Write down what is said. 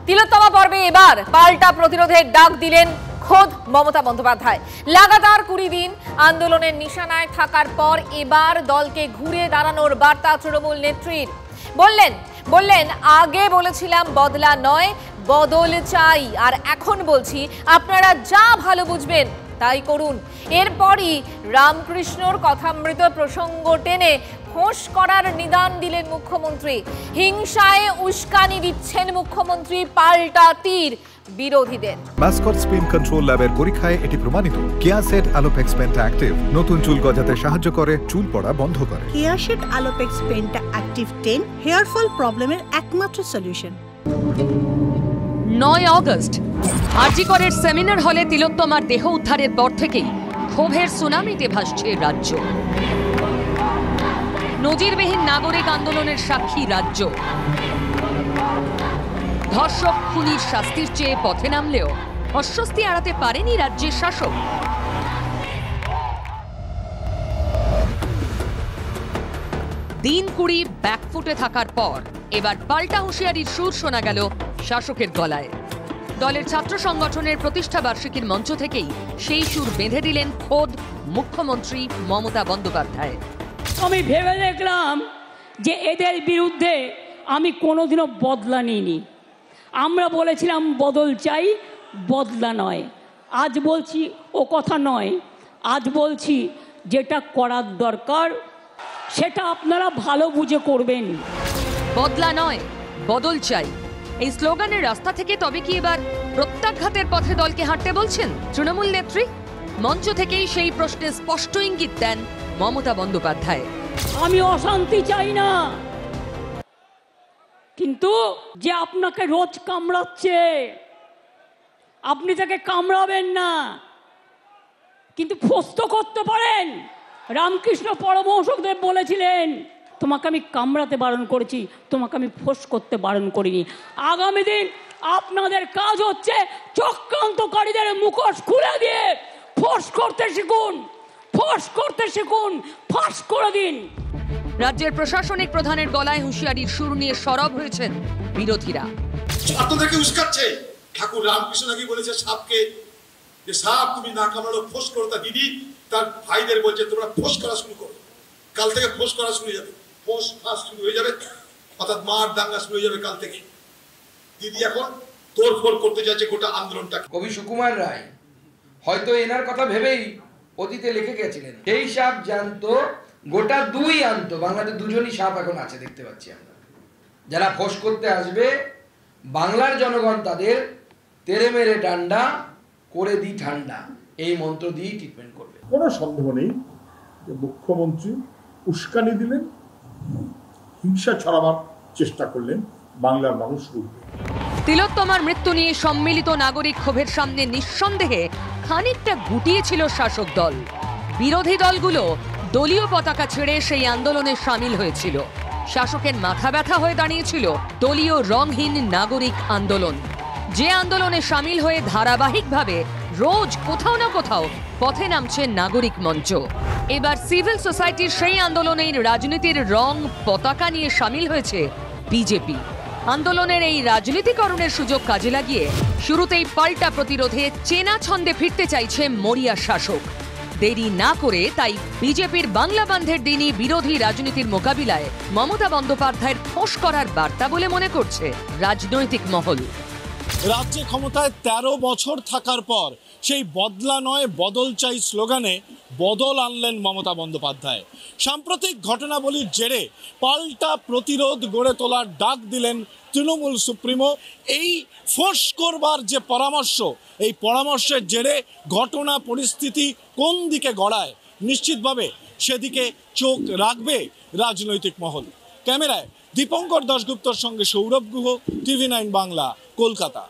তিলোত্তমা পর্বে এবার পাল্টা প্রতিরোধের ডাক দিলেন খোদ মমতা বন্দ্যোপাধ্যায়। লাগাতার 20 দিন আন্দোলনের নিশানায় থাকার পর এবার দলকে ঘুরে দাঁড়ানোর বার্তা তৃণমূল নেত্রীর। বললেন আগে বলেছিলাম বদলা নয় বদল চাই, আর এখন বলছি আপনারা যা ভালো বুঝবেন তাই করুন। এরপরই রামকৃষ্ণর কথামৃত প্রসঙ্গ টেনে ফোঁস করার নিদান দিলেন মুখ্যমন্ত্রী। হিংসায় উস্কানি দিচ্ছেন মুখ্যমন্ত্রী, পাল্টা তীর বিরোধীদের। মাসকট স্পিন কন্ট্রোল ল্যাবের পরীক্ষায় এটি প্রমাণিত। কেয়াসেট আলোপেক্স পেন্টা অ্যাক্টিভ নতুন চুল গজাতে সাহায্য করে, চুল পড়া বন্ধ করে। Keya Seth Alopex penta active 10 hair fall প্রবলেমের একমাত্র সলিউশন। 9 অগস্ট আরজি করের সেমিনার হলে তিলোত্তমার দেহ উদ্ধারের পর থেকেই ক্ষোভের সুনামিতে ভাসছে রাজ্য। নজিরবিহীন নাগরিক আন্দোলনের সাক্ষী রাজ্য। ধর্ষক খুনির শাস্তির চেয়ে পথে নামলেও অস্বস্তি এড়াতে পারেনি রাজ্যের শাসক। দিন 20 ব্যাকফুটে থাকার পর এবার পাল্টা হুঁশিয়ারির সুর শোনা গেল শাসকের গলায়। দলের ছাত্র সংগঠনের প্রতিষ্ঠা বার্ষিকীর মঞ্চ থেকেই সেই সুর বেঁধে দিলেন খোদ মুখ্যমন্ত্রী মমতা বন্দ্যোপাধ্যায়। আমি ভেবে দেখলাম যে এদের বিরুদ্ধে আমি কোনোদিনও বদলা নিইনি। আমরা বলেছিলাম বদল চাই, বদলা নয়। আজ বলছি ও কথা নয়, আজ বলছি যেটা করার দরকার সেটা আপনারা ভালো বুঝে করবেন। বদলা নয় বদল চাই, এই স্লোগানের রাস্তা থেকে তবে কি এবার প্রত্যাঘাতের পথে দলকে হাঁটতে বলছেন তৃণমূল নেত্রী? মঞ্চ থেকেই সেই প্রশ্নে স্পষ্ট ইঙ্গিত দেন মমতা বন্দ্যোপাধ্যায়। আমি অশান্তি চাই না, কিন্তু যে আপনাকে রোজ কামড়াচ্ছে আপনি তাকে কামড়াবেন না, কিন্তু ফস্ত করতে পারেন। রামকৃষ্ণ পরমহংসদেব বলেছিলেন তোমাকে আমি কামড়াতে বারণ করেছি, তোমাকে আমি ফোঁস করতে বারণ করিনি। আগামী দিন আপনাদের কাজ হচ্ছে চক্রান্তকারীদের মুখোশ খুলে দিয়ে ফোঁস করতে শিখুন, ফোঁস করতে শিখুন, ফাঁস করে দিন। রাজ্যের প্রশাসনিক প্রধানের গলায় হুঁশিয়ারির সুর নিয়ে সরব হয়েছেন বিরোধীরা। ছাত্রদেরকে উস্কাচ্ছে। ঠাকুর রামকৃষ্ণ নাকি বলেছে সাপকে যে সাপ তুমি না কামড়ালো ফোঁস করো, তা দিদি তার ভাইদের বলছে তোমরা ফোঁস করা শুরু করো। কাল থেকে ফোঁস করা শুরু হয়ে যাবে, ফোঁস ফাঁস শুরু হয়ে যাবে, অর্থাৎ মার দাঙ্গা শুরু হয়ে যাবে কাল থেকে। দিদি এখন তোড়ফোড় করতে যাচ্ছে গোটা আন্দোলনটা। কবি সুকুমার রায় হয়তো এনার কথা ভেবেই অতীতে লিখে গেছিলেন, সেই সাপ জানতো গোটা 2 আনতো। বাংলাতে 2জনই সাপ এখন আছে দেখতে পাচ্ছি আমরা। যারা ফোঁস করতে আসবে বাংলার জনগণ তাদের তেরে মেরে ডান্ডা করে দি ঠান্ডা, এই মন্ত্র দিয়েই ট্রিটমেন্ট করবে। কোনো সন্দেহ নেই যে মুখ্যমন্ত্রী উস্কানি দিলেন, হিংসা ছড়াবার চেষ্টা করলেন বাংলার মানুষ রূপে। তিলোত্তমার মৃত্যু নিয়ে সম্মিলিত নাগরিক ক্ষোভের সামনে নিঃসন্দেহে খানিকটা গুটিয়েছিল শাসক দল। বিরোধী দলগুলো দলীয় পতাকা ছেড়ে সেই আন্দোলনে সামিল হয়েছিল। শাসকের মাথা ব্যথা হয়ে দাঁড়িয়েছিল দলীয় রংহীন নাগরিক আন্দোলন, যে আন্দোলনে সামিল হয়ে ধারাবাহিকভাবে রোজ কোথাও না কোথাও পথে নামছে নাগরিক মঞ্চ। এবার সিভিল সোসাইটির সেই আন্দোলনের রাজনীতির রং পতাকা নিয়ে সামিল হয়েছে বিজেপি। আন্দোলনের এই রাজনীতিকরণের সুযোগ কাজে লাগিয়ে শুরুতেই পাল্টা প্রতিরোধে চেনা ছন্দে ফিরতে চাইছে মরিয়া শাসক। দেরি না করে তাই বিজেপির বাংলা বন্ধের দিনই বিরোধী রাজনীতির মোকাবিলায় মমতা বন্দ্যোপাধ্যায়ের ফোঁস করার বার্তা বলে মনে করছে রাজনৈতিক মহল। রাজ্যে ক্ষমতায় 13 বছর থাকার পর সেই বদলা নয় বদল চাই স্লোগানে বদল আনলেন মমতা বন্দ্যোপাধ্যায়। সাম্প্রতিক ঘটনাবলীর জেরে পাল্টা প্রতিরোধ গড়ে তোলার ডাক দিলেন তৃণমূল সুপ্রিমো। এই ফোঁস করবার যে পরামর্শ, এই পরামর্শের জেরে ঘটনা পরিস্থিতি কোন দিকে গড়ায় নিশ্চিতভাবে সেদিকে চোখ রাখবে রাজনৈতিক মহল। ক্যামেরায় দীপঙ্কর দাশগুপ্তর সঙ্গে সৌরভ গুহ, TV9 বাংলা, কলকাতা।